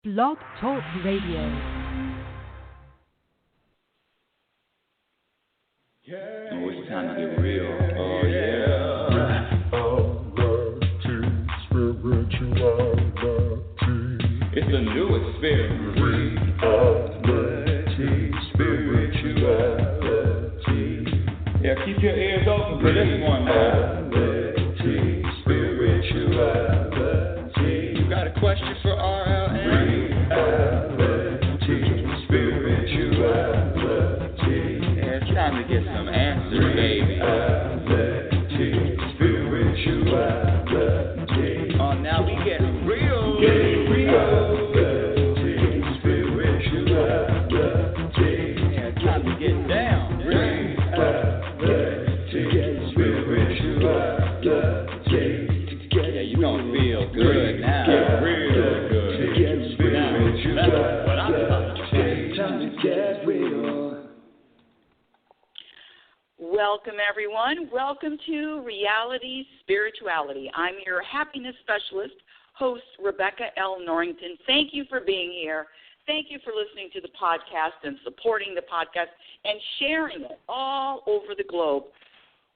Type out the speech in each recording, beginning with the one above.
Blog Talk Radio. Oh, it's time to get real. Oh, yeah. It's a new experience. Reality, spirituality. Yeah, keep your ears open for this one now. Reality, spirituality. You got a question for RLN? Reality, spirituality. Yeah, it's time to get some answers, baby. Reality, spirituality. Oh, now we get real. Getting real. Reality, spirituality. Yeah, it's time to get down. Reality, spirituality. Yeah, you're gonna feel good now. Real good. Now, that's what I'm talking about. Time to get real. Welcome, everyone. Welcome to Reality Spirituality. I'm your happiness specialist, host Rebecca L. Norrington. Thank you for being here. Thank you for listening to the podcast and supporting the podcast and sharing it all over the globe.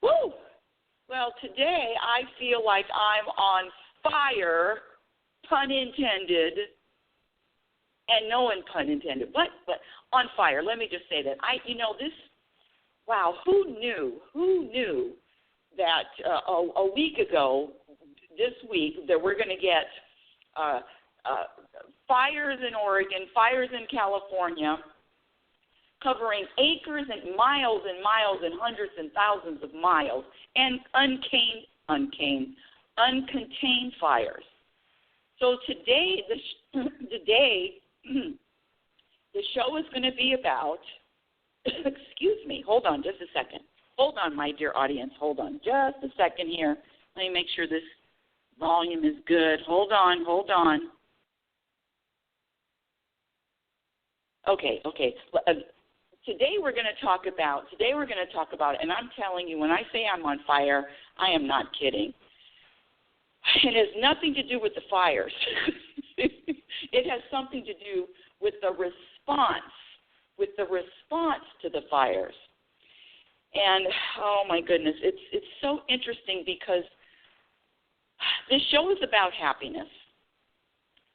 Woo! Well, today I feel like I'm on fire, pun intended, and no one pun intended, but on fire. Let me just say that. Wow, who knew that a week ago, this week, that we're going to get fires in Oregon, fires in California, covering acres and miles and hundreds and thousands of miles, and uncontained fires. So today, the show is going to be about, excuse me, hold on just a second. Hold on, my dear audience, hold on just a second here. Let me make sure this volume is good. Hold on. Okay. Today we're going to talk about, and I'm telling you, when I say I'm on fire, I am not kidding. It has nothing to do with the fires. It has something to do with the response to the fires. And, oh, my goodness, it's so interesting because this show is about happiness.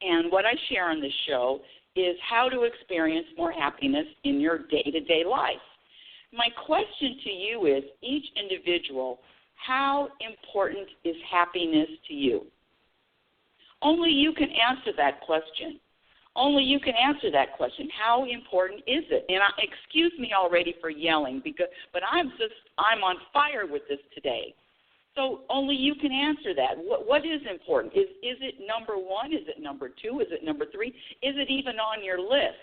And what I share on this show is how to experience more happiness in your day-to-day life. My question to you is, each individual, how important is happiness to you? Only you can answer that question. Only you can answer that question. How important is it? And excuse me already for yelling, but I'm on fire with this today. So only you can answer that. What is important? Is it number one? Is it number two? Is it number three? Is it even on your list?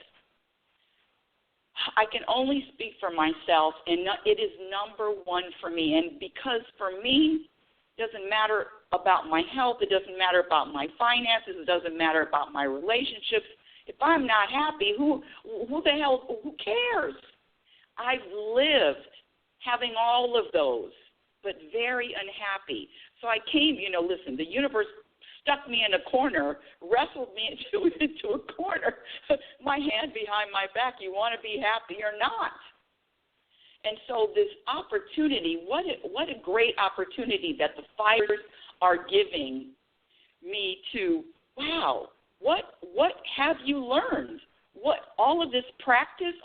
I can only speak for myself, and it is number one for me. And because for me, it doesn't matter about my health. It doesn't matter about my finances. It doesn't matter about my relationships. If I'm not happy, who cares? I've lived having all of those, but very unhappy. So I came, listen, the universe stuck me in a corner, wrestled me into a corner, my hand behind my back. You want to be happy or not? And so this opportunity, what a great opportunity that the fires are giving me to, wow, what have you learned? All of this practice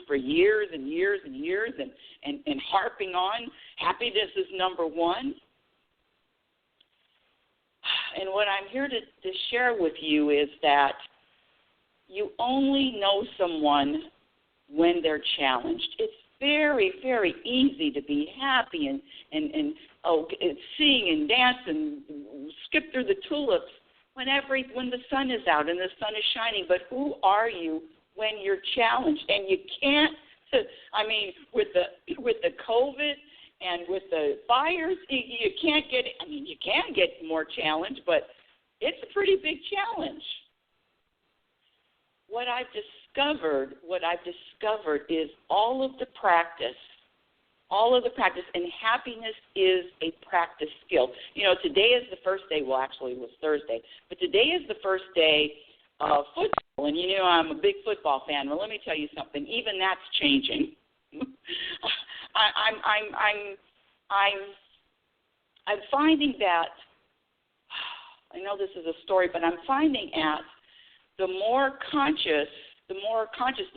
for years and years and years and harping on happiness is number one. And what I'm here to share with you is that you only know someone when they're challenged. It's very, very easy to be happy and sing and dance and skip through the tulips when the sun is out and the sun is shining. But who are you when you're challenged? And you can't, with the COVID and with the fires, you can't get, you can get more challenged, but it's a pretty big challenge. What I've discovered is all of the practice, and happiness is a practice skill. Today is the first day, well, actually it was Thursday, but today is the first day football, and you know I'm a big football fan. Well, let me tell you something. Even that's changing. I'm finding that. I know this is a story, but I'm finding that the more conscious, the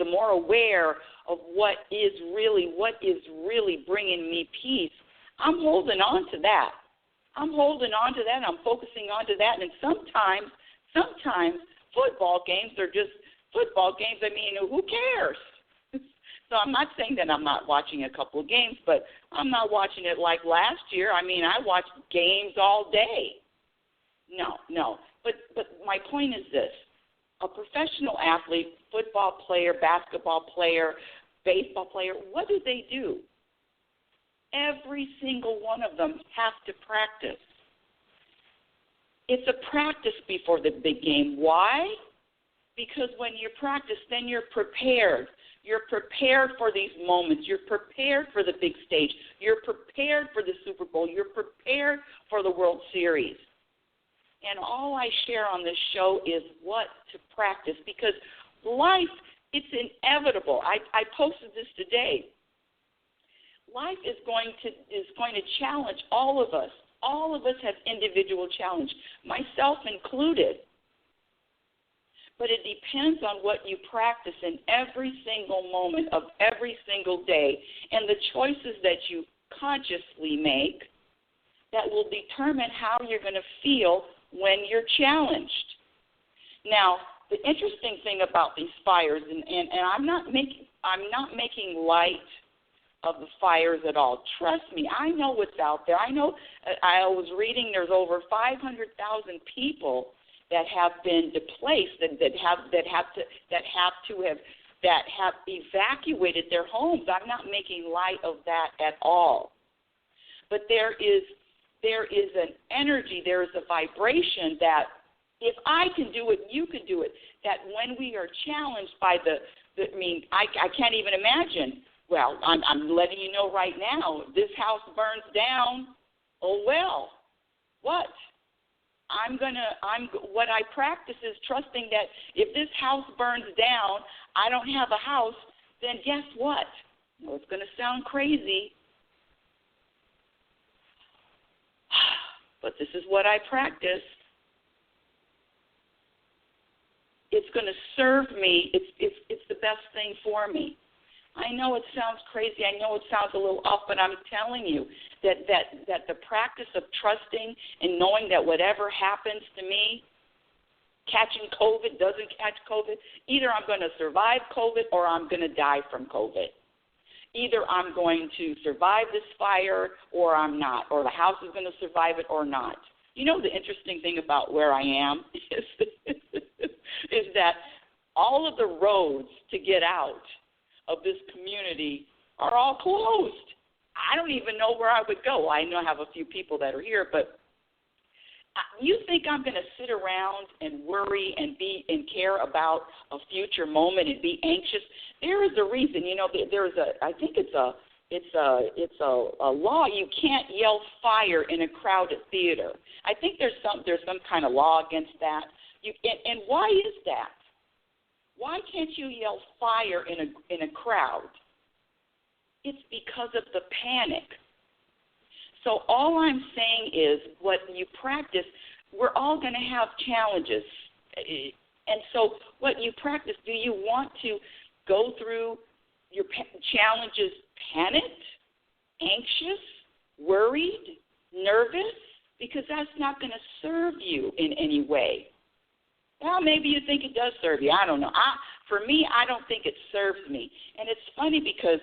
more aware of what is really bringing me peace. I'm holding on to that. I'm focusing on to that. And sometimes football games are just football games. I mean, who cares? So I'm not saying that I'm not watching a couple of games, but I'm not watching it like last year. I mean, I watched games all day. No. But my point is this. A professional athlete, football player, basketball player, baseball player, what do they do? Every single one of them have to practice. It's a practice before the big game. Why? Because when you practice, then you're prepared. You're prepared for these moments. You're prepared for the big stage. You're prepared for the Super Bowl. You're prepared for the World Series. And all I share on this show is what to practice, because life, it's inevitable. I posted this today. Life is going to challenge all of us. All of us have individual challenge, myself included. But it depends on what you practice in every single moment of every single day, and the choices that you consciously make that will determine how you're going to feel when you're challenged. Now, the interesting thing about these fires, and I'm not making light of the fires at all. Trust me, I know what's out there. I know. I was reading there's over 500,000 people that have been displaced, that have evacuated their homes. I'm not making light of that at all. But there is an energy, there is a vibration that if I can do it, you can do it. That when we are challenged by I can't even imagine. Well, I'm letting you know right now, this house burns down. Oh well, what? What I practice is trusting that if this house burns down, I don't have a house, then guess what? Well, it's going to sound crazy, but this is what I practice. It's going to serve me. It's the best thing for me. I know it sounds crazy. I know it sounds a little off, but I'm telling you that the practice of trusting and knowing that whatever happens to me, catching COVID, doesn't catch COVID, either I'm going to survive COVID or I'm going to die from COVID. Either I'm going to survive this fire or I'm not, or the house is going to survive it or not. You know, the interesting thing about where I am is that all of the roads to get out of this community are all closed. I don't even know where I would go. I know I have a few people that are here, but you think I'm going to sit around and worry and care about a future moment and be anxious? There is a reason. You know, I think it's a law. You can't yell fire in a crowded theater. I think there's some kind of law against that. And why is that? Why can't you yell fire in a crowd? It's because of the panic. So all I'm saying is what you practice, we're all going to have challenges. And so what you practice, do you want to go through your challenges panicked, anxious, worried, nervous? Because that's not going to serve you in any way. Well, maybe you think it does serve you. I don't know. For me, I don't think it serves me. And it's funny because,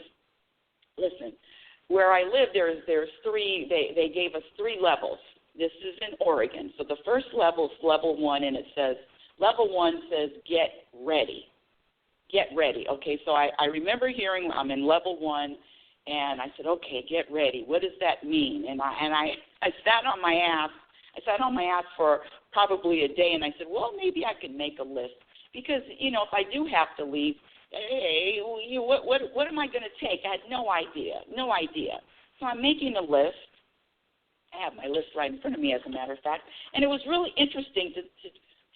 listen, where I live, there's three. They gave us 3 levels. This is in Oregon. So the first level is level 1, and it says, level 1 says, get ready. Get ready. Okay, so I remember hearing, I'm in level 1, and I said, okay, get ready. What does that mean? And I sat on my ass. I sat on my ass for probably a day, and I said, well, maybe I could make a list. Because, you know, if I do have to leave, hey, what am I going to take? I had no idea. So I'm making a list. I have my list right in front of me, as a matter of fact. And it was really interesting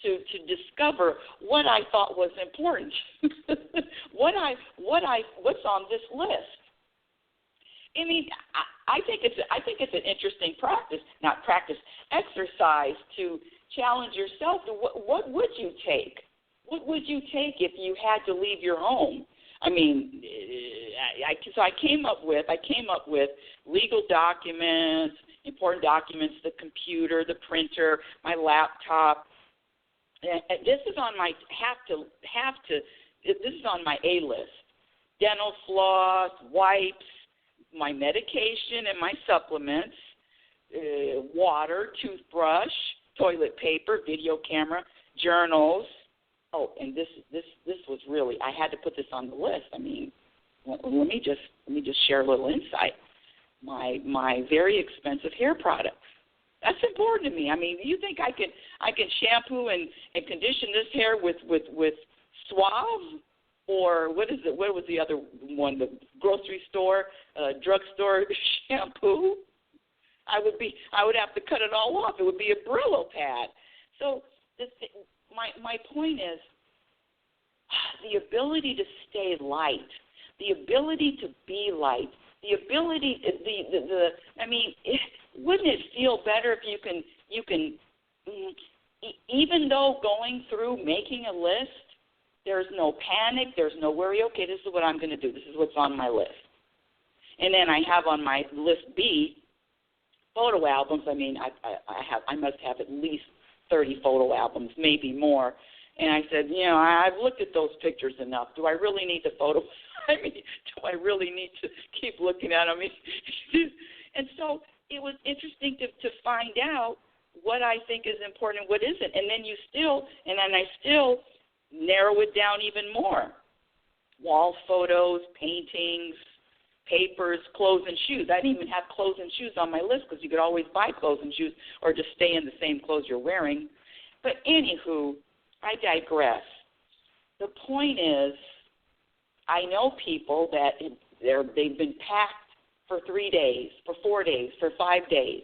to discover what I thought was important, what's on this list. I mean, I think it's an interesting exercise to challenge yourself to what would you take? What would you take if you had to leave your home? I mean, so I came up with legal documents, important documents, the computer, the printer, my laptop. And this is on my this is on my A list. Dental floss, wipes, my medication and my supplements, water, toothbrush, toilet paper, video camera, journals. Oh, and this was really, I had to put this on the list. I mean, let me just share a little insight. My very expensive hair products. That's important to me. I mean, do you think I can shampoo and condition this hair with Suave, or what is it? What was the other one? The grocery store, drugstore shampoo. I would have to cut it all off. It would be a Brillo pad. So my point is the ability to stay light, the ability to be light, the ability I mean, wouldn't it feel better if you can even though going through making a list, there's no panic, there's no worry. Okay, this is what I'm going to do. This is what's on my list. And then I have on my list B photo albums. I mean, I must have at least 30 photo albums, maybe more. And I said, I've looked at those pictures enough. Do I really need the photo? I mean, do I really need to keep looking at them? And so it was interesting to find out what I think is important and what isn't. And then I still narrow it down even more. Wall photos, paintings, papers, clothes and shoes. I didn't even have clothes and shoes on my list because you could always buy clothes and shoes or just stay in the same clothes you're wearing. But anywho, I digress. The point is, I know people that they've been packed for 3 days, for 4 days, for 5 days.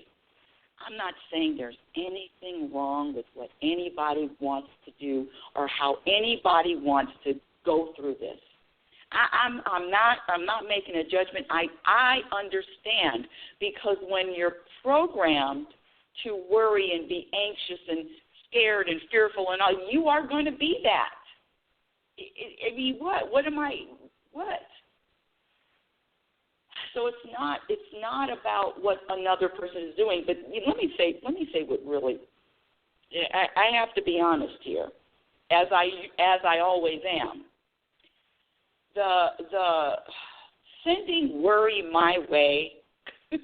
I'm not saying there's anything wrong with what anybody wants to do or how anybody wants to go through this. I'm not making a judgment. I understand, because when you're programmed to worry and be anxious and scared and fearful and all, you are going to be that. I mean, what? So it's not about what another person is doing. But let me say what really. I have to be honest here, as I always am. The sending worry my way. And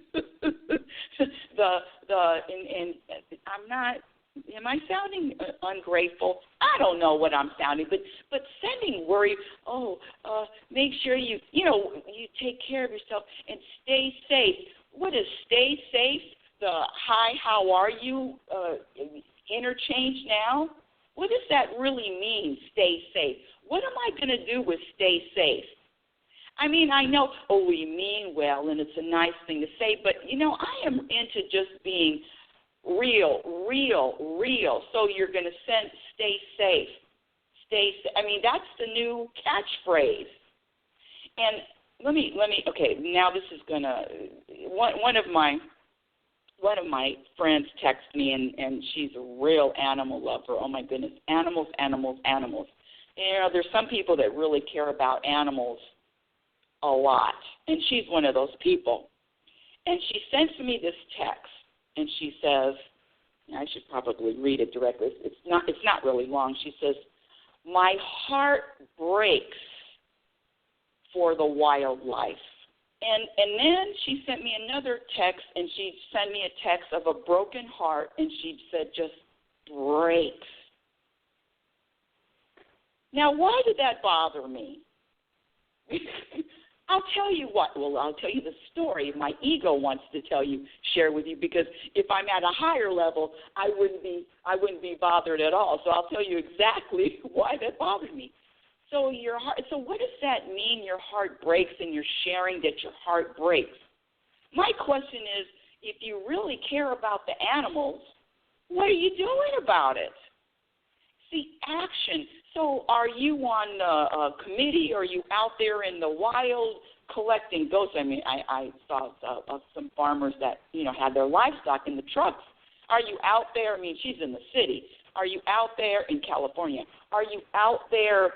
I'm not. Am I sounding ungrateful? I don't know what I'm sounding, but sending worry. Make sure you take care of yourself and stay safe. What is stay safe? The hi, how are you? Interchange now. What does that really mean? Stay safe. What am I going to do with stay safe? I mean, I know. We mean well, and it's a nice thing to say, but I am into just being real. So you're going to stay safe. I mean, that's the new catchphrase. And let me. Okay, now this is gonna. One of my friends texted me, and she's a real animal lover. Oh my goodness, animals. There's some people that really care about animals a lot, and she's one of those people. And she sends me this text. And she says, I should probably read it directly. It's not really long. She says, "My heart breaks for the wildlife." And then she sent me another text, and she sent me a text of a broken heart, and she said, "Just breaks." Now, why did that bother me? I'll tell you what. Well, I'll tell you the story my ego wants to share with you, because if I'm at a higher level, I wouldn't be bothered at all. So I'll tell you exactly why that bothered me. So So what does that mean? Your heart breaks, and you're sharing that your heart breaks. My question is, if you really care about the animals, what are you doing about it? See, action. So are you on a committee? Or are you out there in the wild collecting goats? I mean, I saw some farmers that, had their livestock in the trucks. Are you out there? I mean, she's in the city. Are you out there in California? Are you out there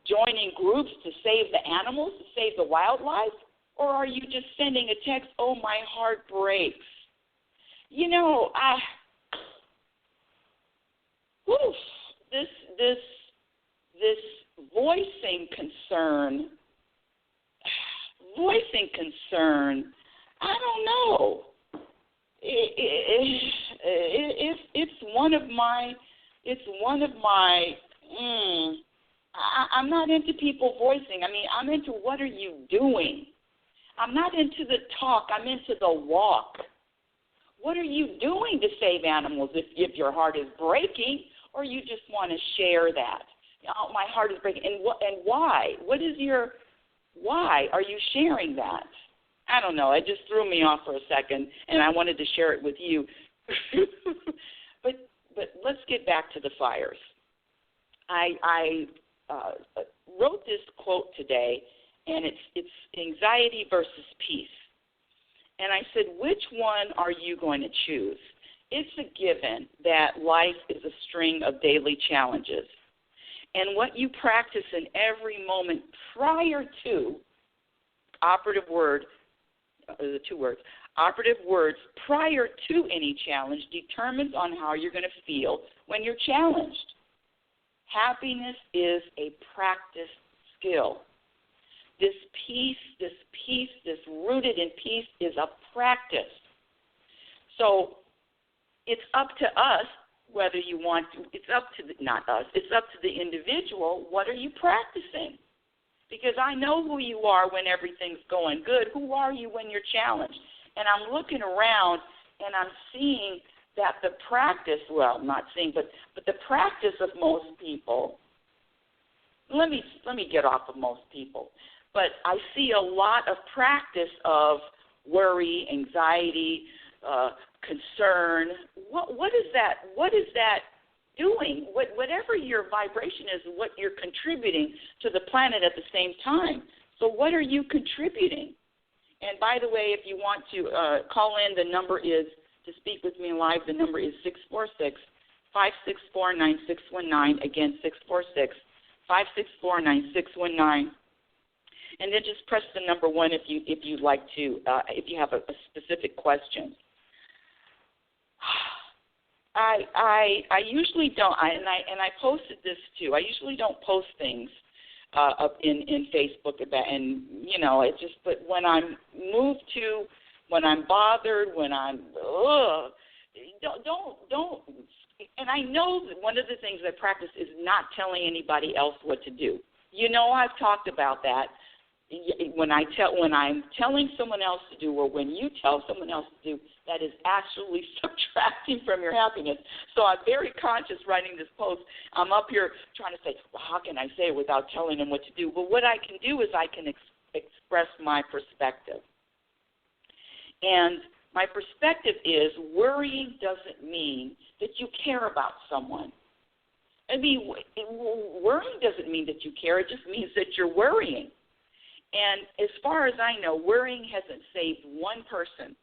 joining groups to save the animals, to save the wildlife? Or are you just sending a text, oh, my heart breaks? This voicing concern, I don't know. I'm not into people voicing. I mean, I'm into what are you doing? I'm not into the talk. I'm into the walk. What are you doing to save animals if your heart is breaking, or you just want to share that? Oh, my heart is breaking. And why? What is your why are you sharing that? I don't know. It just threw me off for a second, and I wanted to share it with you. But let's get back to the fires. I wrote this quote today, and it's anxiety versus peace. And I said, which one are you going to choose? It's a given that life is a string of daily challenges. And what you practice in every moment prior to, operative words, prior to any challenge determines on how you're going to feel when you're challenged. Happiness is a practice skill. This peace, this rooted in peace is a practice. So it's up to us whether you want to, it's up to the individual, what are you practicing? Because I know who you are when everything's going good. Who are you when you're challenged? And I'm looking around and I'm seeing that the practice, well, not seeing, but the practice of most people, let me get off of most people, but I see a lot of practice of worry, anxiety, concern. What is that? What is that doing? Whatever your vibration is, what you're contributing to the planet at the same time. So what are you contributing? And by the way, if you want to call in, the number is, to speak with me live, the number is 646-564-9619. Again, 646-564-9619. And then just press the number 1 if you'd like to, if you have a specific question. I usually don't, and I posted this too. I usually don't post things up in Facebook about, and it just. But when I'm moved to, when I'm bothered, when I'm don't. And I know that one of the things I practice is not telling anybody else what to do. I've talked about that. When I'm telling someone else to do, or when you tell someone else to do, that is actually subtracting from your happiness. So I'm very conscious writing this post. I'm up here trying to say, well, how can I say it without telling them what to do? But what I can do is I can express my perspective. And my perspective is worrying doesn't mean that you care about someone. I mean, worrying doesn't mean that you care. It just means that you're worrying. And as far as I know, worrying hasn't saved one person,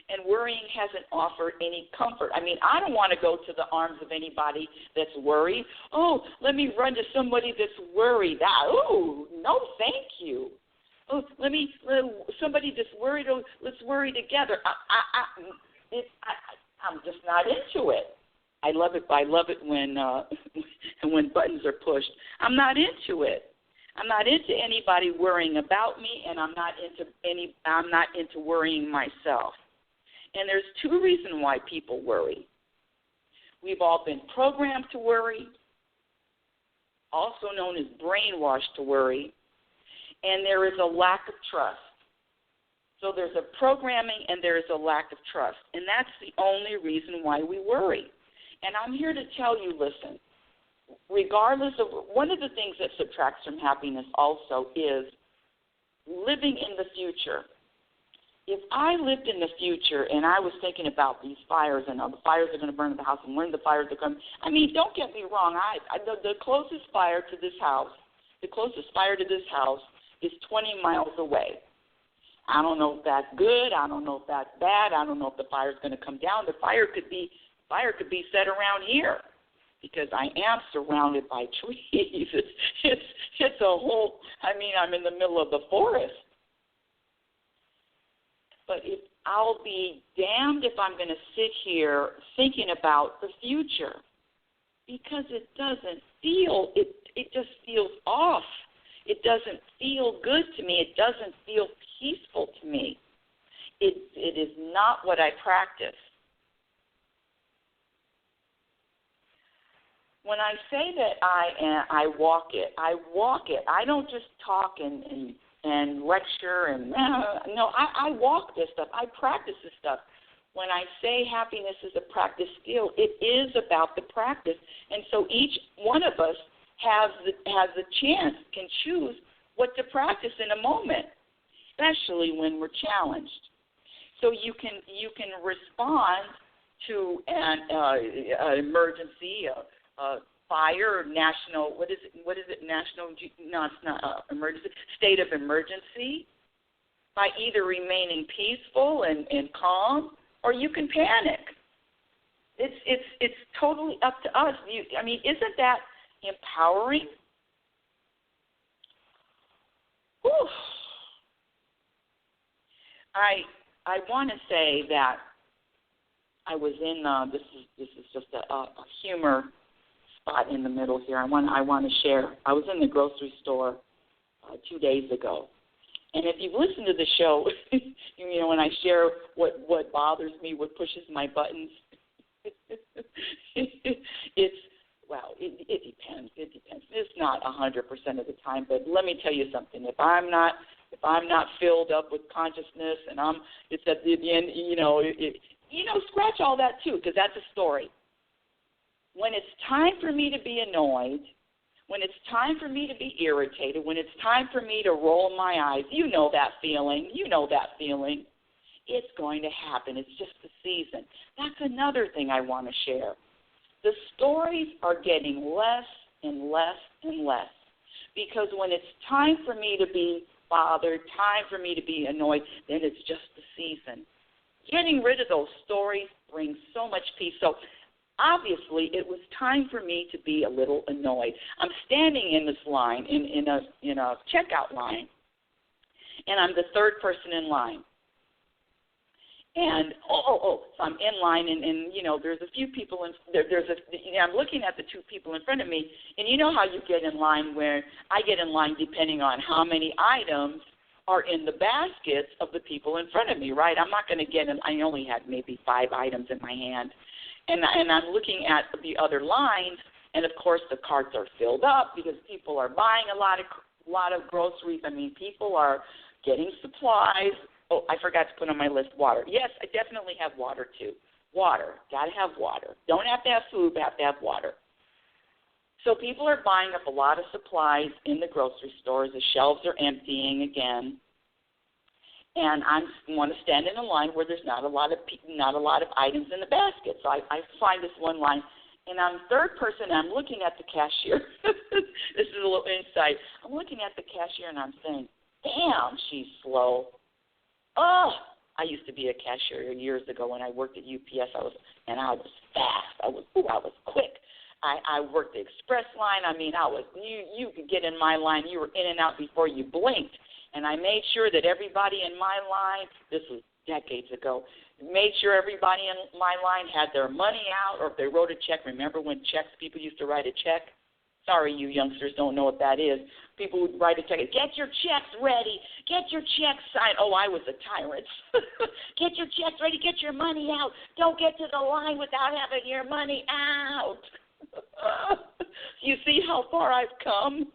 and worrying hasn't offered any comfort. I mean, I don't want to go to the arms of anybody that's worried. Oh, let me run to somebody that's worried. Oh, no, thank you. Oh, somebody that's worried. Oh, let's worry together. I'm just not into it. I love it when when buttons are pushed. I'm not into it. I'm not into anybody worrying about me, and I'm not into worrying myself. And there's 2 reasons why people worry. We've all been programmed to worry, also known as brainwashed to worry, and there is a lack of trust. So there's a programming and there is a lack of trust, and that's the only reason why we worry. And I'm here to tell you, listen, regardless of, one of the things that subtracts from happiness also is living in the future. if I lived in the future and I was thinking about these fires and the fires are going to burn the house and when the fires are coming, I mean, don't get me wrong. The closest fire to this house is 20 miles away. I don't know if that's good. I don't know if that's bad. I don't know if the fire's going to come down. The fire could be set around here because I am surrounded by trees. It's a whole. I mean, I'm in the middle of the forest. But I'll be damned if I'm going to sit here thinking about the future because it doesn't feel. It just feels off. It doesn't feel good to me. It doesn't feel peaceful to me. It is not what I practice. When I say that I walk it. I don't just talk and lecture and no, I walk this stuff. I practice this stuff. When I say happiness is a practice skill, it is about the practice. And so each one of us has the chance, can choose what to practice in a moment, especially when we're challenged. So you can respond to an emergency, fire, national, what is it, national, no, it's not emergency, state of emergency, by either remaining peaceful and calm, or you can panic. It's totally up to us. Isn't that empowering? Whew. I want to say that I was in this is just a humor spot in the middle here. I want to share. I was in the grocery store 2 days ago, and if you've listened to the show, when I share what bothers me, what pushes my buttons, it depends. It's not 100% of the time, but let me tell you something. If I'm not filled up with consciousness, and it's at the end, scratch all that too, because that's a story. When it's time for me to be annoyed, when it's time for me to be irritated, when it's time for me to roll my eyes, you know that feeling. It's going to happen. It's just the season. That's another thing I want to share. The stories are getting less and less and less because when it's time for me to be bothered, time for me to be annoyed, then it's just the season. Getting rid of those stories brings so much peace. So obviously it was time for me to be a little annoyed. I'm standing in this line, in a checkout line, and I'm the third person in line. And so I'm in line, and there's a few people I'm looking at the two people in front of me, and you know how you get in line where I get in line depending on how many items are in the baskets of the people in front of me, right? I'm not going to get in. I only had maybe 5 items in my hand, and I'm looking at the other lines, and of course the carts are filled up because people are buying a lot of groceries. People are getting supplies. Oh, I forgot to put on my list water. Yes, I definitely have water, too. Water. Got to have water. Don't have to have food, but have to have water. So people are buying up a lot of supplies in the grocery stores. The shelves are emptying again. And I want to stand in a line where there's not a lot of items in the basket. So I find this one line, and I'm third person, and I'm looking at the cashier. This is a little insight. I'm looking at the cashier, and I'm saying, damn, she's slow. Oh, I used to be a cashier years ago when I worked at UPS. I was fast. I was quick. I worked the express line. You could get in my line. You were in and out before you blinked. And I made sure that everybody in my line, this was decades ago, made sure everybody in my line had their money out, or if they wrote a check. Remember when people used to write a check? Sorry, you youngsters don't know what that is. People would write a check. Get your checks ready. Get your checks signed. Oh, I was a tyrant. Get your checks ready. Get your money out. Don't get to the line without having your money out. You see how far I've come?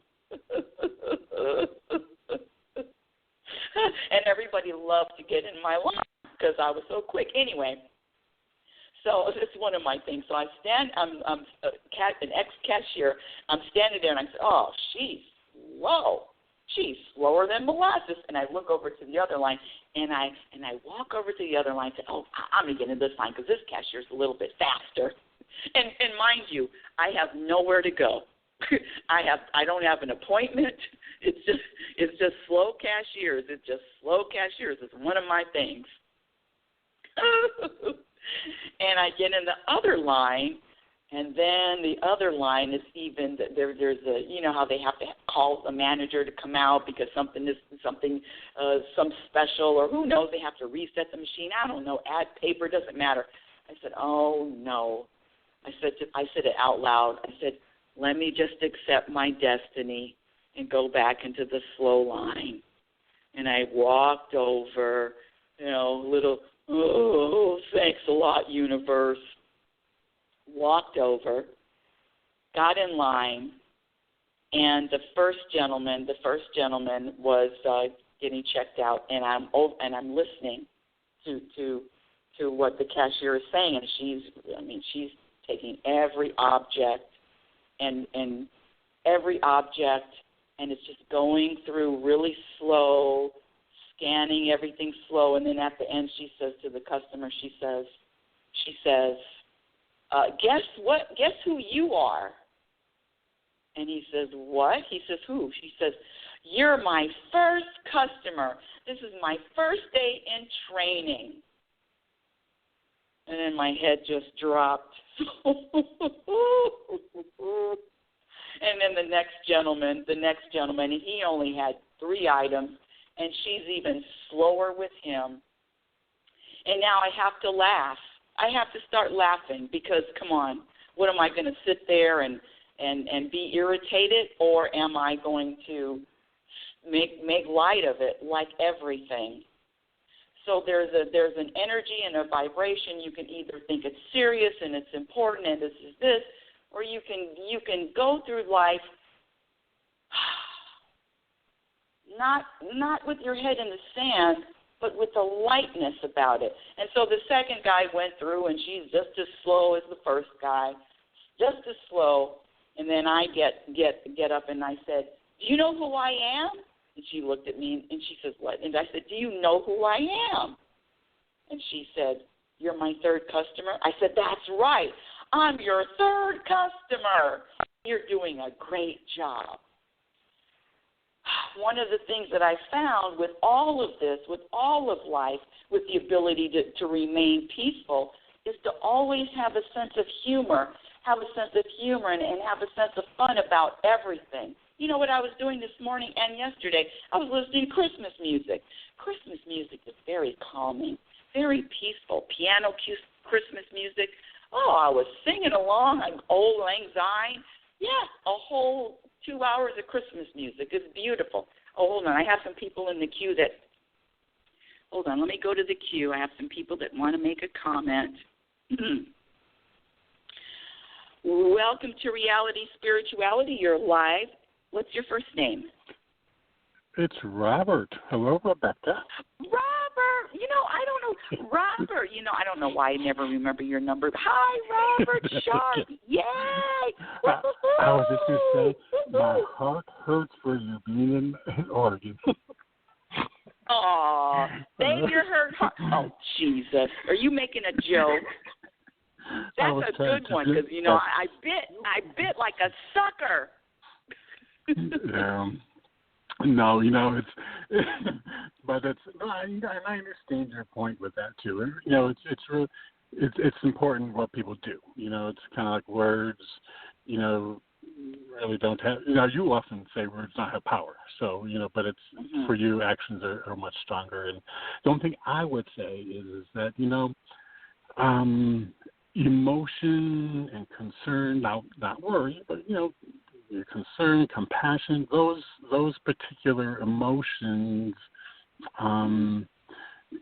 And everybody loved to get in my line because I was so quick. Anyway. So it's one of my things. So I'm an ex-cashier. I'm standing there, and I say, oh, she's slow. She's slower than molasses. And I look over to the other line, and I walk over to the other line and say, oh, I'm going to get in this line because this cashier's a little bit faster. And mind you, I have nowhere to go. I don't have an appointment. It's just slow cashiers. It's just slow cashiers. It's one of my things. And I get in the other line, and then the other line is even there's a, you know how they have to call the manager to come out because some special, or who knows, they have to reset the machine. I don't know, add paper, doesn't matter. I said, oh no. I said it out loud. I said, let me just accept my destiny and go back into the slow line. And I walked over, oh, thanks a lot, universe. Walked over, got in line, and the first gentleman was getting checked out, and I'm listening to what the cashier is saying, and she's taking every object and it's just going through really slow, scanning everything slow, and then at the end she says to the customer, she says, guess what? Guess who you are? And he says, what? He says, who? She says, you're my first customer. This is my first day in training. And then my head just dropped. And then the next gentleman, he only had 3 items, and she's even slower with him. And now I have to laugh. I have to start laughing because, come on, what am I going to sit there and be irritated, or am I going to make light of it like everything? So there's an energy and a vibration. You can either think it's serious and it's important and this is this, or you can go through life not with your head in the sand, but with a lightness about it. And so the second guy went through, and she's just as slow as the first guy, just as slow. And then I get up, and I said, do you know who I am? And she looked at me, and she says, what? And I said, do you know who I am? And she said, you're my third customer? I said, that's right. I'm your third customer. You're doing a great job. One of the things that I found with all of this, with all of life, with the ability to remain peaceful, is to always have a sense of humor, and have a sense of fun about everything. You know what I was doing this morning and yesterday? I was listening to Christmas music. Christmas music is very calming, very peaceful. Piano Christmas music. Oh, I was singing along, Old Lang Syne. Yeah, a whole 2 hours of Christmas music. It's beautiful. Oh, hold on. I have some people in the queue hold on. Let me go to the queue. I have some people that want to make a comment. Welcome to Reality Spirituality. You're live. What's your first name? It's Robert. Hello, Rebecca. Robert. I don't know. Robert. I don't know why I never remember your number. Hi, Robert Sharp. Yay. I was just going to say, my heart hurts for you being in Oregon. Oh, baby, your heart. Oh, Jesus. Are you making a joke? That's a good one because, I bit like a sucker. No, it's, but I understand your point with that too. It's important what people do. It's kind of like words, really don't have. You often say words don't have power. So but it's for you, actions are much stronger. And the only thing I would say is that emotion and concern, not worry, but your concern, compassion, those particular emotions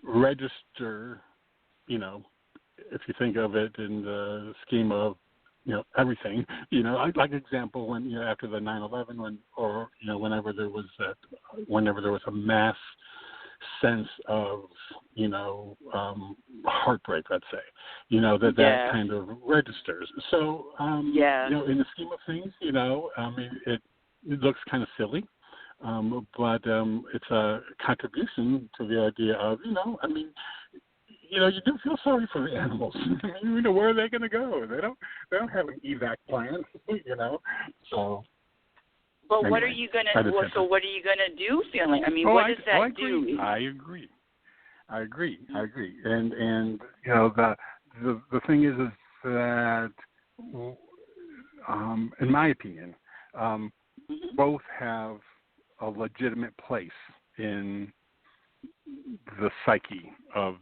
register, if you think of it in the scheme of, everything, like example when, after the 9/11 whenever there was a mass sense of, heartbreak, let's say, that kind of registers. So, in the scheme of things, it looks kind of silly, but it's a contribution to the idea of, you do feel sorry for the animals. Where are they going to go? They don't have an evac plan, So. But anyway, what are you going to? So what are you going to do? Feeling? What does that do? I agree. And the thing is that in my opinion, both have a legitimate place in the psyche of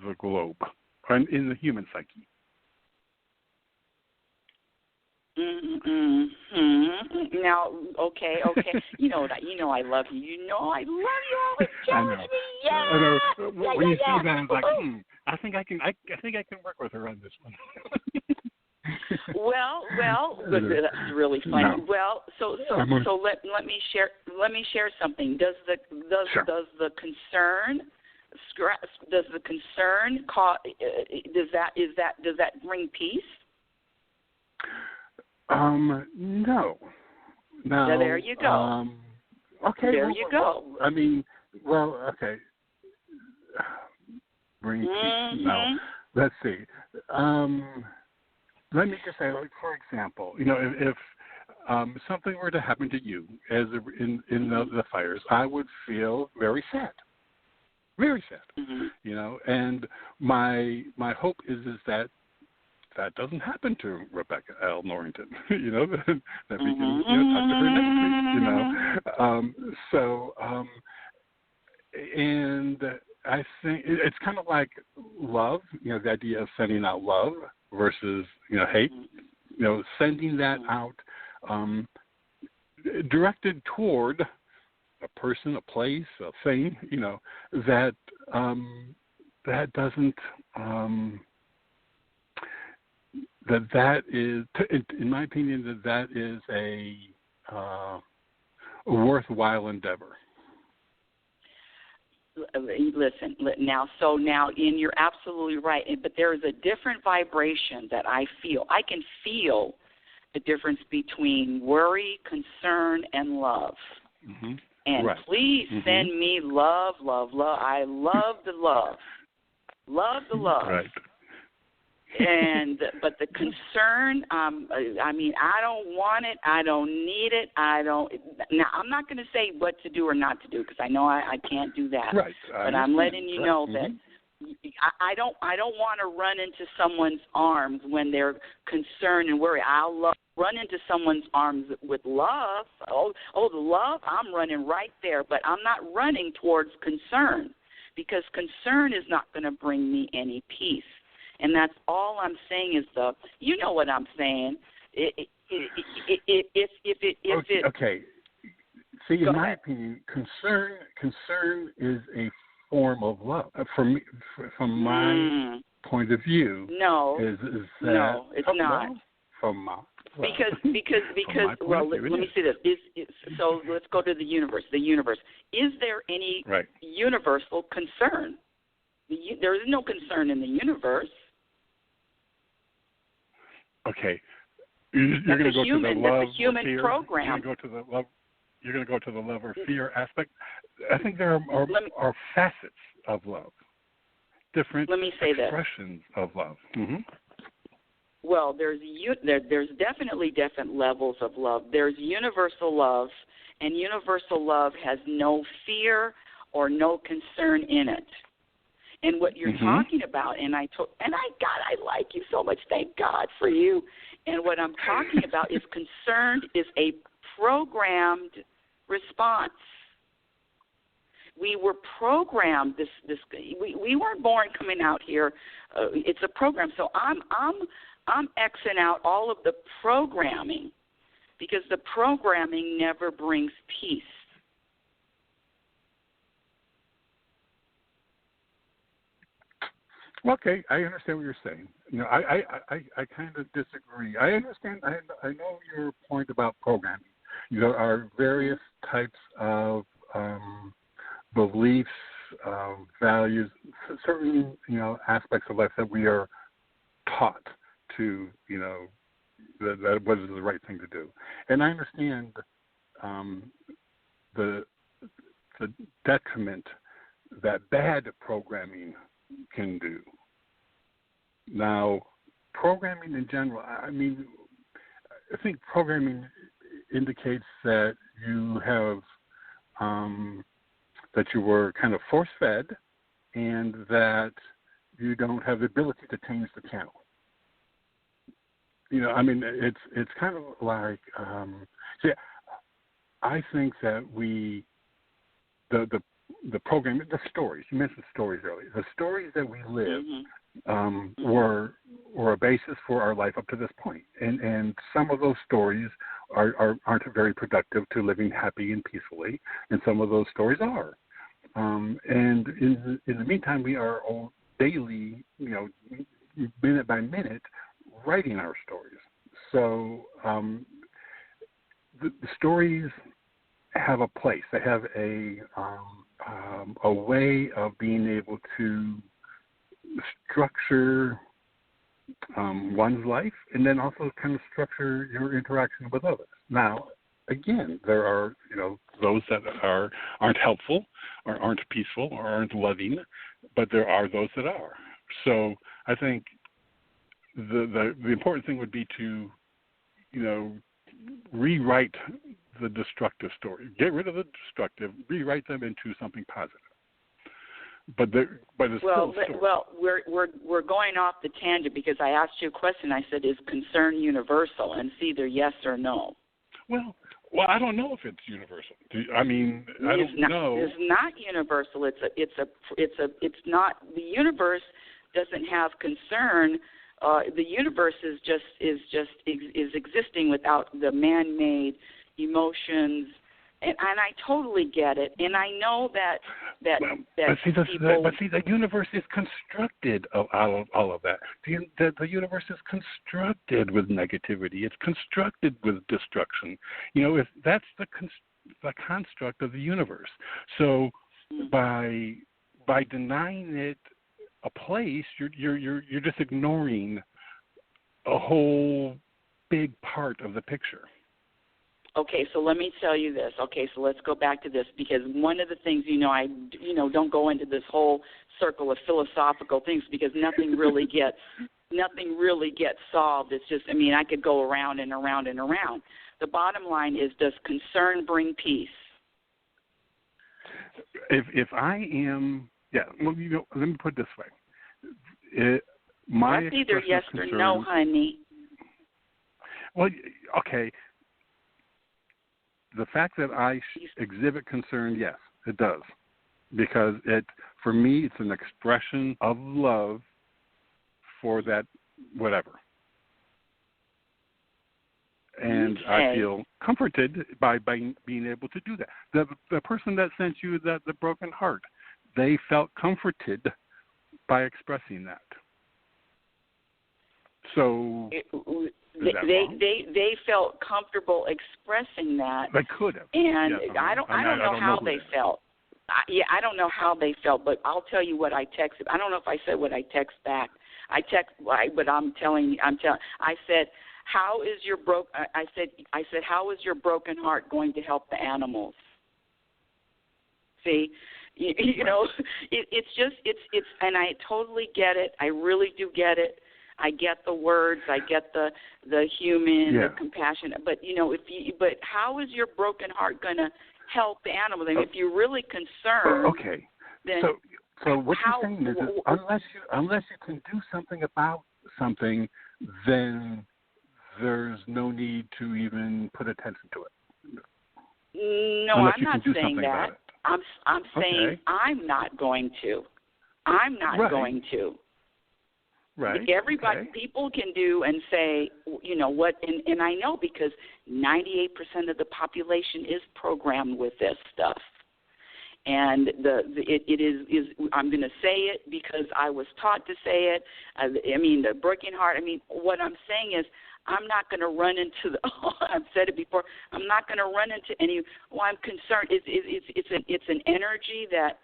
the globe, and in the human psyche. Now, okay. You know I love you. You know I love you. Always challenge me. Yeah. I know. When you see that, I was like, I think I can work with her on this one. Well, that's really funny. No. Well, so let me share something. Does the concern cause? Does that bring peace? No. So there you go. Okay. There you go. Okay. Bring peace. No. Let's see. Let me just say, for example, if something were to happen to you as in the fires, I would feel very sad. Very sad. And my hope is that doesn't happen to Rebecca L. Norrington, that we can talk to her next week, and I think it's kind of like love, the idea of sending out love versus, hate, sending that out directed toward a person, a place, a thing, that doesn't, that is, in my opinion, that is a worthwhile endeavor. Listen, now, and you're absolutely right, but there is a different vibration that I feel. I can feel the difference between worry, concern, and love. Mm-hmm. And right. Please send me love. I love the love. Love the love. Right. But the concern, I don't want it. I don't need it. Now, I'm not going to say what to do or not to do because I know I can't do that. Right. But I'm letting you know that I don't want to run into someone's arms when they're concerned and worried. I'll run into someone's arms with love. Oh, the love, I'm running right there. But I'm not running towards concern because concern is not going to bring me any peace. And that's all I'm saying is you know what I'm saying. Okay. See, in my opinion, concern is a form of love. From my point of view, no, is that no, it's not. From my because well, let me say this. So let's go to the universe. The universe. Is there any universal concern? There is no concern in the universe. Okay, you're going to go to the love. That's a human fear. program. You're going to go to the love. You're going to go to the love or fear aspect. I think there are facets of love, different expressions of love. Mm-hmm. Well, there's definitely different levels of love. There's universal love, and universal love has no fear or no concern in it. And what you're talking about, I like you so much. Thank God for you. And what I'm talking about is concerned is a programmed response. We were programmed. We weren't born coming out here. It's a program. So I'm Xing out all of the programming because the programming never brings peace. Okay, I understand what you're saying. I kind of disagree. I understand. I know your point about programming. There are various types of beliefs, values, certain aspects of life that we are taught to that what is the right thing to do. And I understand the detriment that bad programming can do. Now, programming in general, I mean, I think programming indicates that you have that you were kind of force-fed and that you don't have the ability to change the channel. You know, I mean, it's kind of like, I think that the program, the stories, you mentioned stories earlier, the stories that we live were a basis for our life up to this point. And some of those stories aren't very productive to living happy and peacefully, and some of those stories are. And in the meantime, we are all daily, you know, minute by minute, writing our stories. So the stories have a place. They have a way of being able to structure one's life, and then also kind of structure your interaction with others. Now, again, there are, you know, those that aren't helpful, or aren't peaceful, or aren't loving, but there are those that are. So I think the important thing would be to, you know, rewrite the destructive story. Get rid of the destructive, rewrite them into something positive. But it's still a story. Well, we're going off the tangent because I asked you a question. I said, "Is concern universal?" And it's either yes or no. Well, I don't know if it's universal. I mean, I don't know. It's not universal. It's not. The universe doesn't have concern. The universe is existing without the man-made emotions, and I totally get it. And I know that the universe is constructed of all of that. The universe is constructed with negativity. It's constructed with destruction. You know, if that's the construct of the universe. So by denying it a place, you're just ignoring a whole big part of the picture. Okay, so let me tell you this. Okay, so let's go back to this, because one of the things, I don't go into this whole circle of philosophical things, because nothing really gets solved. It's just, I could go around and around and around. The bottom line is, does concern bring peace? If I am, let me put it this way. That's either yes or no, honey. Well, okay. The fact that I exhibit concern, yes, it does. Because for me, it's an expression of love for that whatever. And okay. I feel comforted by being able to do that. The person that sent you the broken heart, they felt comforted by expressing that. So they felt comfortable expressing that. They could have. And yes, I don't know how they felt. I don't know how they felt, but I'll tell you what I texted. I don't know if I said what I text back. But I'm telling. I said, how is your I said, how is your broken heart going to help the animals? See, it's, and I totally get it. I really do get it. I get the words, I get the human, the compassion, but but how is your broken heart going to help the animals? If you're really concerned, okay. Then so what you're saying is unless you can do something about something, then there's no need to even put attention to it. No, unless I'm not saying that. I'm saying I'm not going to. I'm not going to. Right. Everybody, people can do and say, what, and I know, because 98% of the population is programmed with this stuff. And it is I'm going to say it because I was taught to say it. The broken heart. What I'm saying is, I'm not going to run into I've said it before. I'm not going to run into any. Well, I'm concerned. It's an energy that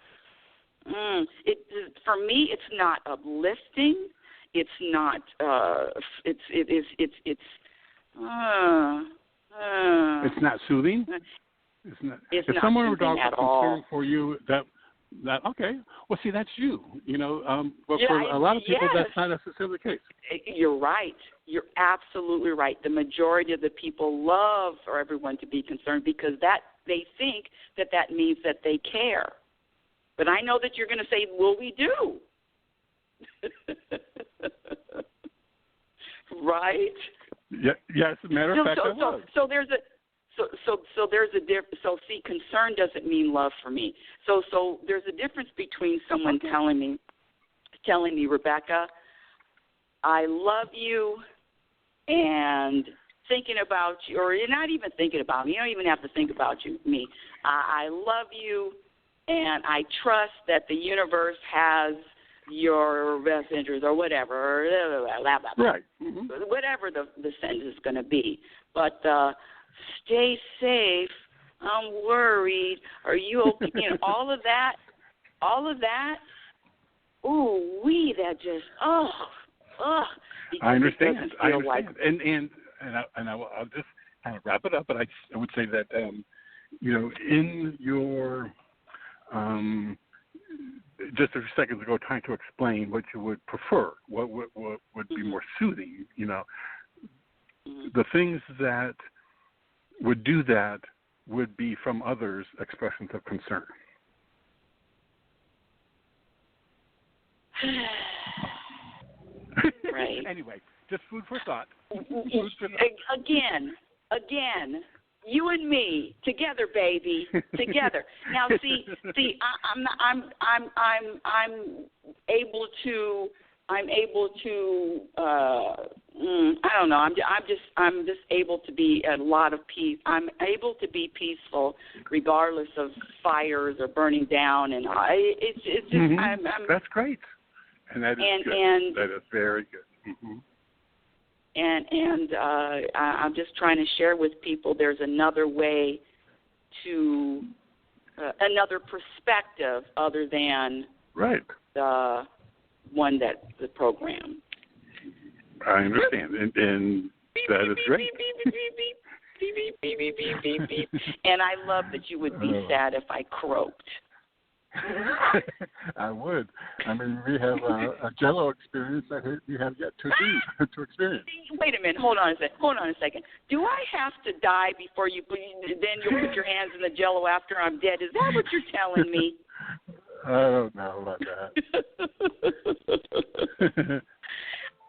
for me, it's not uplifting. It's not. It's not soothing. It's if not someone soothing was at concerned all. for you, that okay. Well, see, that's you. But Yeah, for a lot of people, yes. that's not necessarily the case. You're right. You're absolutely right. The majority of the people love for everyone to be concerned because that they think that means that they care. But I know that you're going to say, well, we do. Right? Yeah, as a matter of fact, I was. So there's a difference. So see, concern doesn't mean love for me. So there's a difference between someone telling me, Rebecca, I love you, and thinking about you, or you're not even thinking about me. You don't even have to think about me. I love you, and I trust that the universe has your best interest, or whatever, blah, blah, blah, blah. Right. Mm-hmm. Whatever the sentence is going to be. But stay safe. I'm worried. Are you okay? All of that. Ooh, that just I understand. Like, and I'll just kind of wrap it up. But I would say that in your just a few seconds ago, trying to explain what you would prefer, what would be more soothing. The things that would do that would be from others' expressions of concern. Right. Anyway, just food for thought. Again, you and me together, baby, together. Now, see, I'm able to. I don't know. I'm just able to be at a lot of peace. I'm able to be peaceful regardless of fires or burning down, and it's just. Mm-hmm. That's great, and that is good. That is very good. Mm-hmm. And I'm just trying to share with people there's another way to another perspective other than the one that the program. I understand, and that is great. And I love that you would be sad if I croaked. I would. I mean, we have a Jello experience that we have yet to experience. Wait a minute. Hold on a second. Do I have to die before then you'll put your hands in the Jello after I'm dead? Is that what you're telling me? I don't know about that.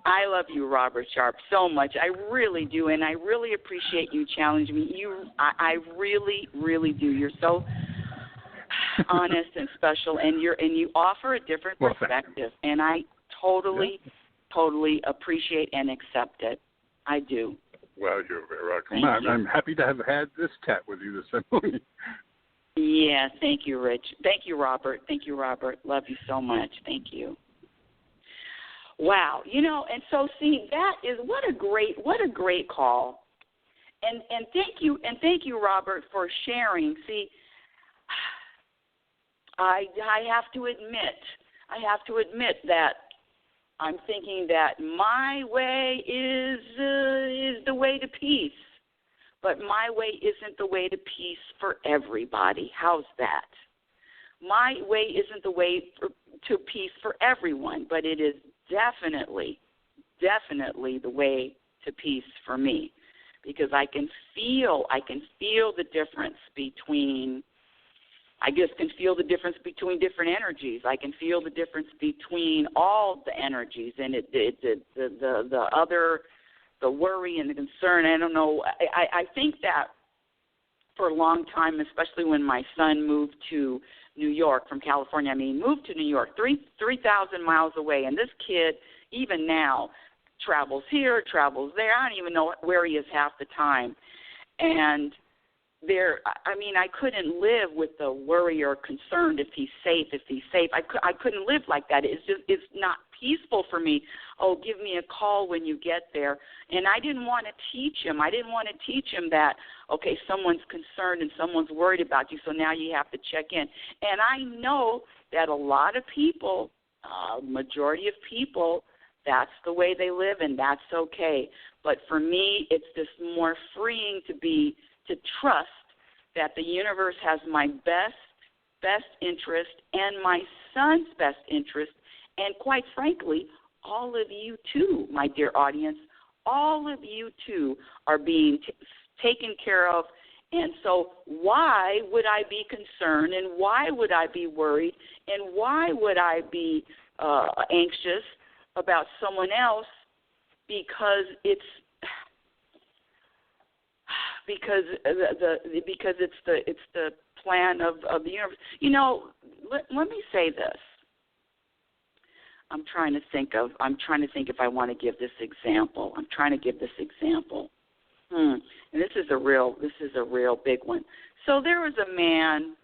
I love you, Robert Sharp, so much. I really do, and I really appreciate you challenging me. I really, really do. You're so honest and special, and you offer a different perspective, and I totally appreciate and accept it. I do. Well, you're very welcome. I'm happy to have had this chat with you this morning. Yeah, thank you, Rich. Thank you, Robert. Love you so much. Thank you. Wow, and so see, that is what a great call, and thank you, Robert, for sharing. See, I have to admit that I'm thinking that my way is the way to peace, but my way isn't the way to peace for everybody. How's that? My way isn't the way to peace for everyone, but it is definitely the way to peace for me, because I can feel the difference between. I just can feel the difference between different energies. I can feel the difference between all the energies, and the worry and the concern. I don't know. I think that for a long time, especially when my son moved to New York from California. Moved to New York, 3,000 miles away, and this kid, even now, travels here, travels there. I don't even know where he is half the time. And I couldn't live with the worry or concern if he's safe. I couldn't live like that. It's not peaceful for me. Oh, give me a call when you get there. And I didn't want to teach him. That, okay, someone's concerned and someone's worried about you, so now you have to check in. And I know that a lot of people, majority of people, that's the way they live, and that's okay. But for me, it's just more freeing to trust that the universe has my best interest and my son's best interest, and quite frankly, all of you too, my dear audience, all of you too are being taken care of. And so why would I be concerned, and why would I be worried, and why would I be anxious about someone else? Because it's the plan of the universe. You know, let me say this. I'm trying to think if I want to give this example. And this is a real big one. So there was a man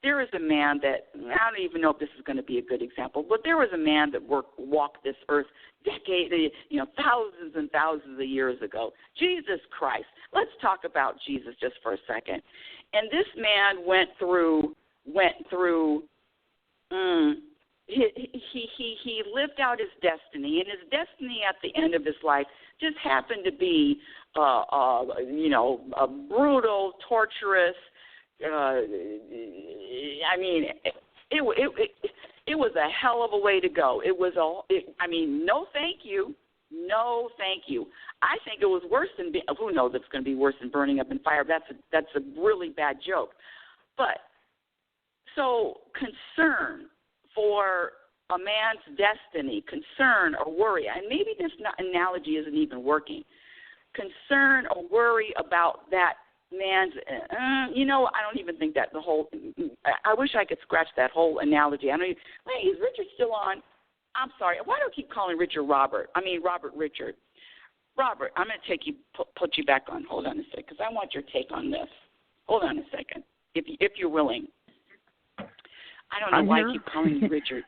that, I don't even know if this is going to be a good example, but there was a man that walked this earth thousands and thousands of years ago. Jesus Christ. Let's talk about Jesus just for a second. And this man went through he lived out his destiny, and his destiny at the end of his life just happened to be a brutal, torturous. It was a hell of a way to go. No thank you. No thank you. I think it was worse than who knows if it's going to be worse than burning up in fire. That's a really bad joke. But so concern for a man's destiny, concern or worry, and maybe this analogy isn't even working. Concern or worry about that man's, I don't even think that the whole, I wish I could scratch that whole analogy. Wait, is Richard still on? I'm sorry. Why do I keep calling Richard Robert? Robert Richard. Robert, I'm going to put you back on. Hold on a second, because I want your take on this. Hold on a second, if you're willing. I don't know why I keep calling you Richard.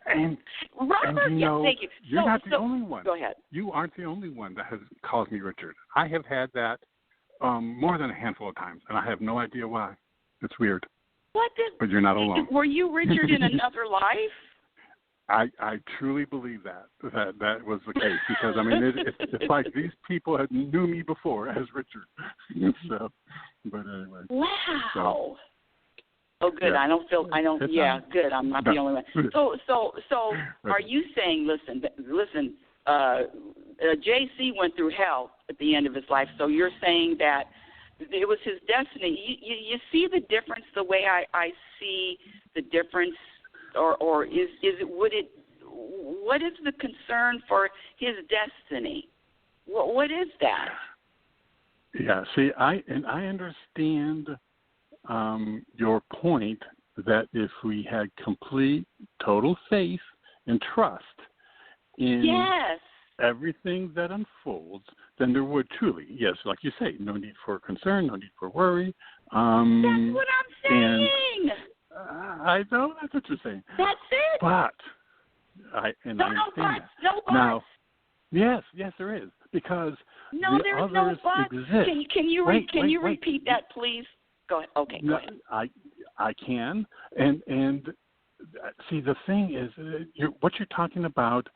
Robert, thank you. You're not the only one. Go ahead. You aren't the only one that has called me Richard. I have had that more than a handful of times, and I have no idea why. It's weird. But you're not alone. Were you Richard in another life? I truly believe that was the case, because it's like these people had knew me before as Richard. So, but anyway. Wow. So, oh, good. Yeah. Good. I'm not the only one. So, are you saying? Listen. JC went through hell at the end of his life. So you're saying that it was his destiny. You see the difference, the way I see the difference, or what is the concern for his destiny? What is that? Yeah. See, I understand your point that if we had complete, total faith and trust in everything that unfolds, then there would truly, yes, like you say, no need for concern, no need for worry. That's what I'm saying. I know that's what you're saying. That's it. But I understand that. No buts. Now, yes, there is, because there's no buts. Exist. Can you repeat that, please? Go ahead. Okay, go ahead. I can, and see, the thing is, what you're talking about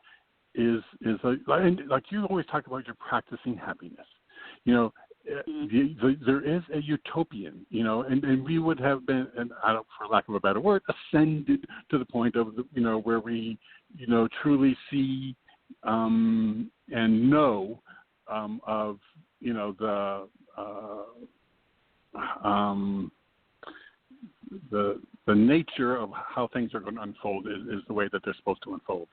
is like you always talk about, you're practicing happiness. There is a utopian, and we would have been, and for lack of a better word, ascended to the point of where we, truly see and know of the nature of how things are going to unfold is the way that they're supposed to unfold.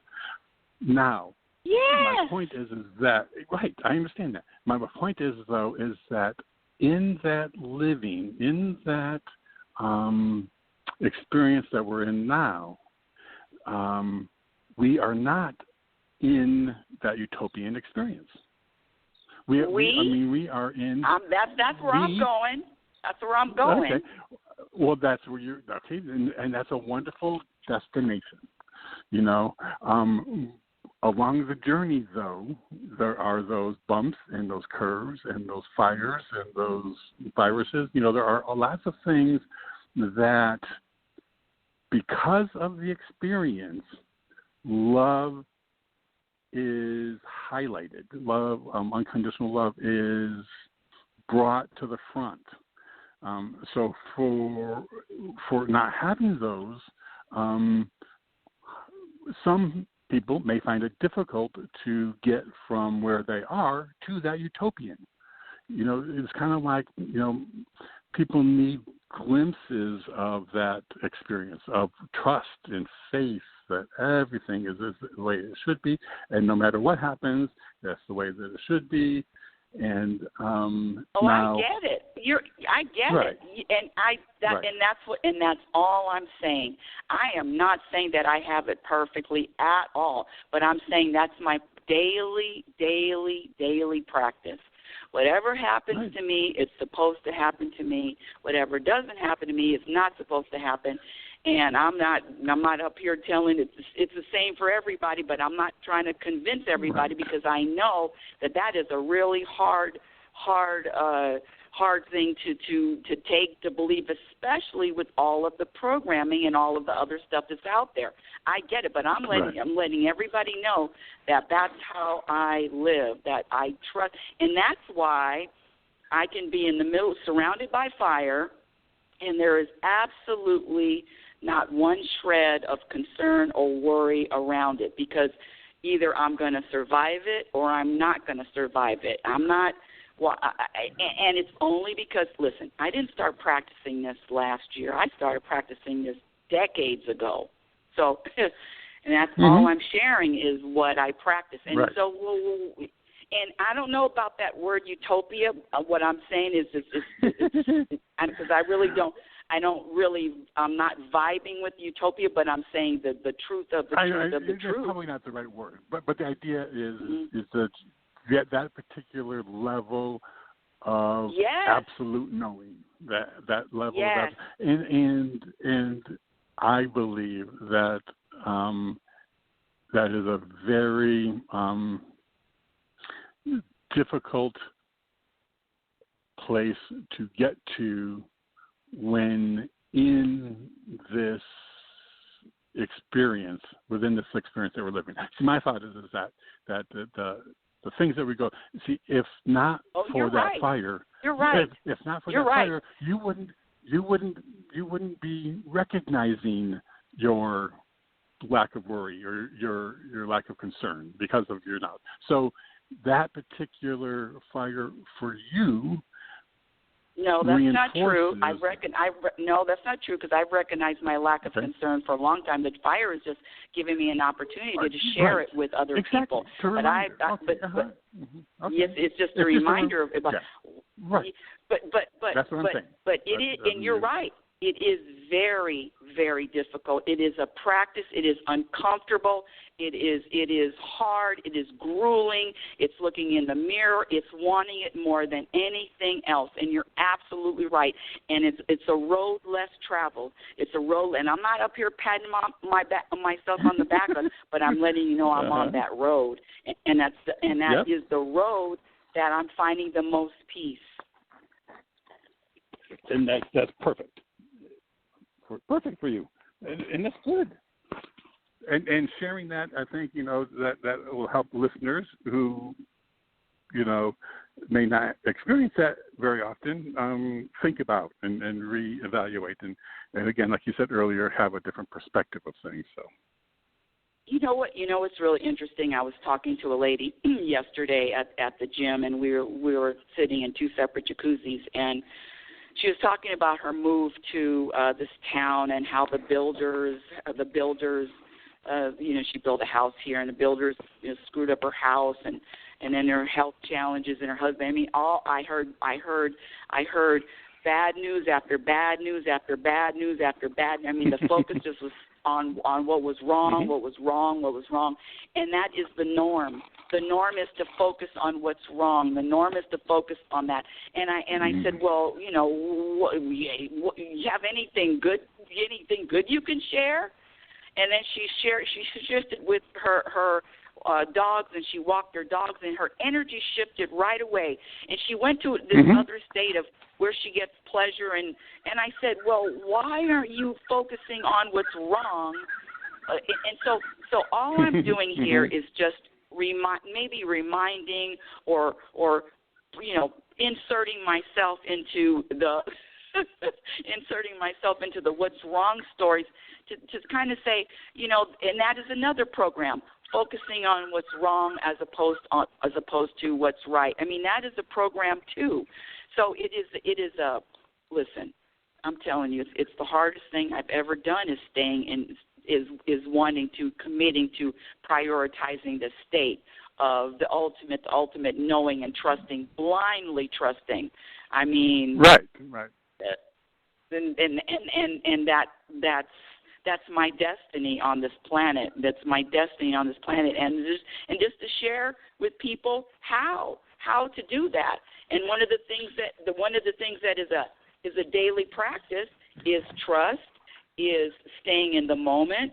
Now, my point is that, right, I understand that. My point is, though, is that in that living, in that experience that we're in now, we are not in that utopian experience. We are in. That's where I'm going. That's where I'm going. Okay. Well, that's where you're. Okay, and that's a wonderful destination. Along the journey, though, there are those bumps and those curves and those fires and those viruses. There are lots of things that, because of the experience, love is highlighted. Love, unconditional love, is brought to the front. So for not having those, some people may find it difficult to get from where they are to that utopian. It's kind of like, people need glimpses of that experience of trust and faith that everything is the way it should be, and no matter what happens, that's the way that it should be. And now, I get it. I get right. it, and that's all I'm saying. I am not saying that I have it perfectly at all, but I'm saying that's my daily practice. Whatever happens to me, it's supposed to happen to me. Whatever doesn't happen to me is not supposed to happen. And I'm not up here telling it's the same for everybody, but I'm not trying to convince everybody because I know that is a really hard thing to take, to believe, especially with all of the programming and all of the other stuff that's out there. I get it, but I'm letting everybody know that that's how I live, that I trust, and that's why I can be in the middle, surrounded by fire, and there is absolutely not one shred of concern or worry around it, because either I'm going to survive it or I'm not going to survive it. I'm not. Well, and it's only because, listen, I didn't start practicing this last year. I started practicing this decades ago. So, and that's all I'm sharing is what I practice. And so, and I don't know about that word utopia. What I'm saying is because I really don't. I'm not vibing with utopia, but I'm saying the truth of the truth of the truth. That's probably not the right word, but the idea is that particular level of absolute knowing, that level of and I believe that that is a very difficult place to get to when in this experience, within this experience that we're living. See, my thought is that the things that we go, see, if not for that fire, you're right. If not for that fire, you wouldn't be recognizing your lack of worry or your lack of concern because of your knowledge. So that particular fire for you. No, that's not true. No, that's not true, because I've recognized my lack of concern for a long time. The fire is just giving me an opportunity to share it with other people. But it's just a reminder of it. But that's what I'm saying. But it is, and you're right. It is very, very difficult. It is a practice. It is uncomfortable. It is hard. It is grueling. It's looking in the mirror. It's wanting it more than anything else. And you're absolutely right. And it's a road less traveled. It's a road, and I'm not up here patting myself on the back, but I'm letting you know I'm on that road. And that is the road that I'm finding the most peace. And that's perfect. Perfect for you, and that's good. And sharing that, I think, that will help listeners who, may not experience that very often, think about and reevaluate. And again, like you said earlier, have a different perspective of things. So. You know what's really interesting? I was talking to a lady yesterday at the gym, and we were sitting in two separate jacuzzis, and she was talking about her move to this town and how the builders, she built a house here, and the builders screwed up her house, and then her health challenges and her husband. I mean, I heard bad news after bad news after bad news after bad. I mean, the focus just was on what was wrong, what was wrong, and that is the norm. The norm is to focus on what's wrong. The norm is to focus on that. And I said, well, you have anything good you can share? And then she shifted with her dogs, and she walked her dogs, and her energy shifted right away. And she went to this other state of where she gets pleasure. And I said, well, why aren't you focusing on what's wrong? And so all I'm doing here is just reminding or inserting myself into inserting myself into the what's wrong stories to kind of say, you know, and that is another program, focusing on what's wrong as opposed to what's right. I mean, that is a program too. So it is a listen. I'm telling you, it's the hardest thing I've ever done is staying in is wanting to committing to prioritizing the state of the ultimate knowing and trusting, blindly trusting. I mean, right. And that's my destiny on this planet. That's my destiny on this planet, and just to share with people how to do that. And one of the things that is a daily practice is trust, is staying in the moment,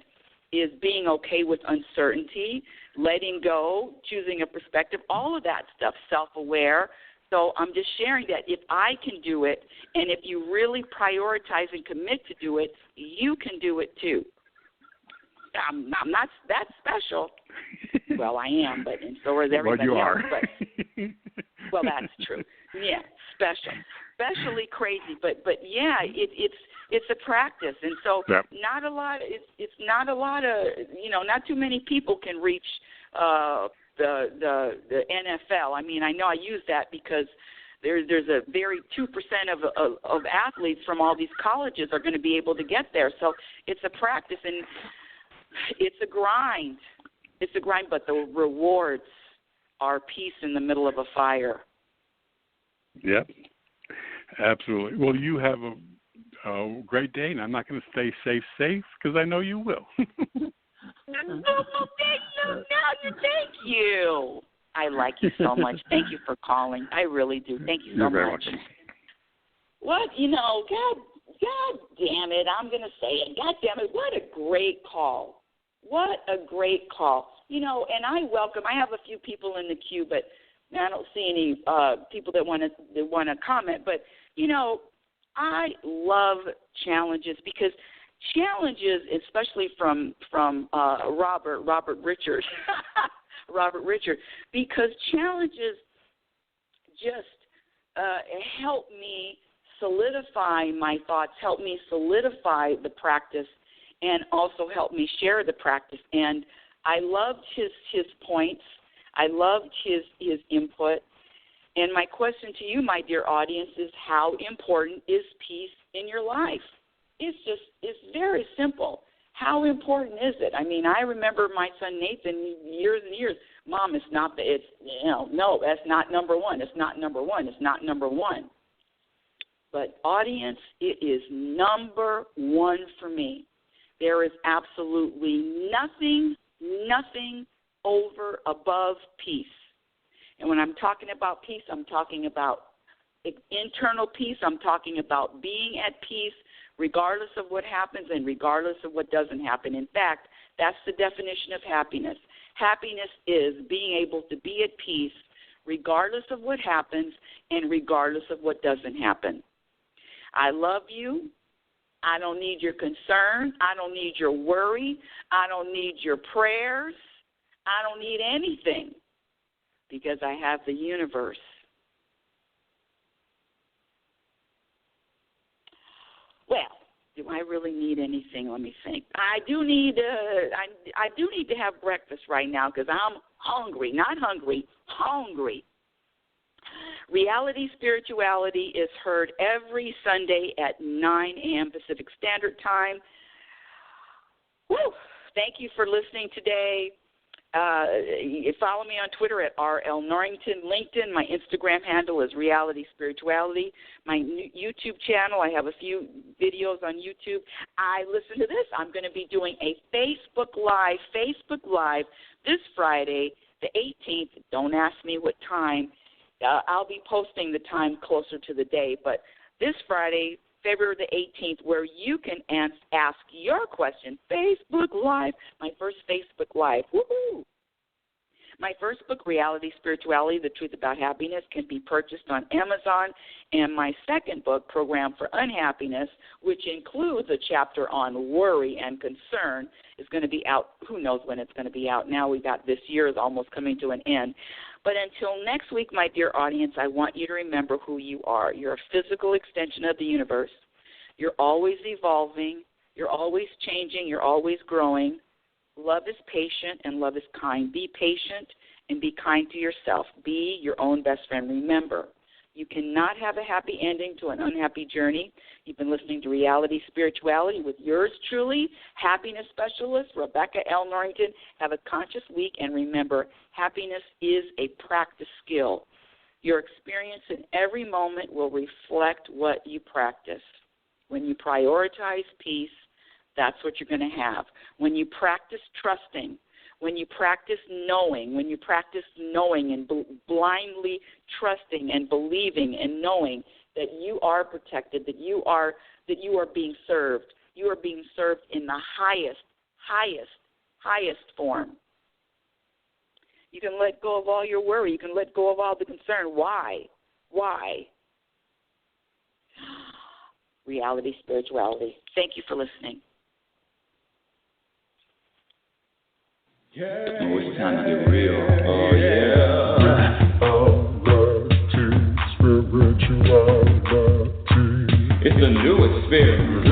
is being okay with uncertainty, letting go, choosing a perspective, all of that stuff, self-aware. So I'm just sharing that if I can do it, and if you really prioritize and commit to do it, you can do it too. I'm not that special. Well, I am, and so is everybody well, you else. are. But, well, that's true. Yeah, especially crazy. But yeah, it's a practice, and so yep. not a lot. It's not a lot of not too many people can reach the NFL. I mean, I know I use that because there's a very 2% of athletes from all these colleges are going to be able to get there. So it's a practice and it's a grind. It's a grind, but the rewards are peace in the middle of a fire. Yep, absolutely. Well, you have a great day, and I'm not going to say safe because I know you will. No, thank you. I like you so much. Thank you for calling. I really do. Thank you so You're very much. welcome. What, God damn it, I'm going to say it. God damn it, what a great call. What a great call. And I have a few people in the queue, but I don't see any people that want to comment. But, I love challenges because challenges, especially from Robert Richard, because challenges just help me solidify my thoughts, help me solidify the practice, and also help me share the practice. And I loved his points. I loved his input. And my question to you, my dear audience, is how important is peace in your life? It's very simple. How important is it? I mean, I remember my son Nathan years and years. Mom, no, that's not number one. It's not number one. It's not number one. But audience, it is number one for me. There is absolutely nothing above peace. And when I'm talking about peace, I'm talking about internal peace. I'm talking about being at peace regardless of what happens and regardless of what doesn't happen. In fact, that's the definition of happiness. Happiness is being able to be at peace regardless of what happens and regardless of what doesn't happen. I love you. I don't need your concern. I don't need your worry. I don't need your prayers. I don't need anything because I have the universe. Well, do I really need anything? Let me think. I do need to have breakfast right now because I'm hungry. Not hungry, hungry. Reality Spirituality is heard every Sunday at 9 a.m. Pacific Standard Time. Woo! Thank you for listening today. Follow me on Twitter at RL Norrington. LinkedIn, my Instagram handle is Reality Spirituality. My YouTube channel, I have a few videos on YouTube. Listen to this. I'm going to be doing a Facebook Live this Friday, the 18th. Don't ask me what time. I'll be posting the time closer to the day, but this Friday, February the 18th, where you can ask your question, Facebook Live, my first Facebook Live. Woohoo! My first book, Reality Spirituality, The Truth About Happiness, can be purchased on Amazon, and my second book, Program for Unhappiness, which includes a chapter on worry and concern, is going to be out. Who knows when it's going to be out now? This year is almost coming to an end. But until next week, my dear audience, I want you to remember who you are. You're a physical extension of the universe. You're always evolving. You're always changing. You're always growing. Love is patient and love is kind. Be patient and be kind to yourself. Be your own best friend. Remember, you cannot have a happy ending to an unhappy journey. You've been listening to Reality Spirituality with yours truly, happiness specialist Rebecca L. Norrington. Have a conscious week, and remember, happiness is a practice skill. Your experience in every moment will reflect what you practice. When you prioritize peace, that's what you're going to have. When you practice trusting, when you practice knowing, and blindly trusting and believing and knowing that you are protected, that you are being served. You are being served in the highest form. You can let go of all your worry. You can let go of all the concern. Why? Reality Spirituality. Thank you for listening. Oh, it's time to get real. Oh, yeah. It's the new experience.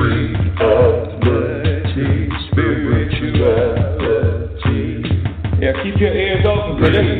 Reality Spirituality. Yeah, keep your ears open for this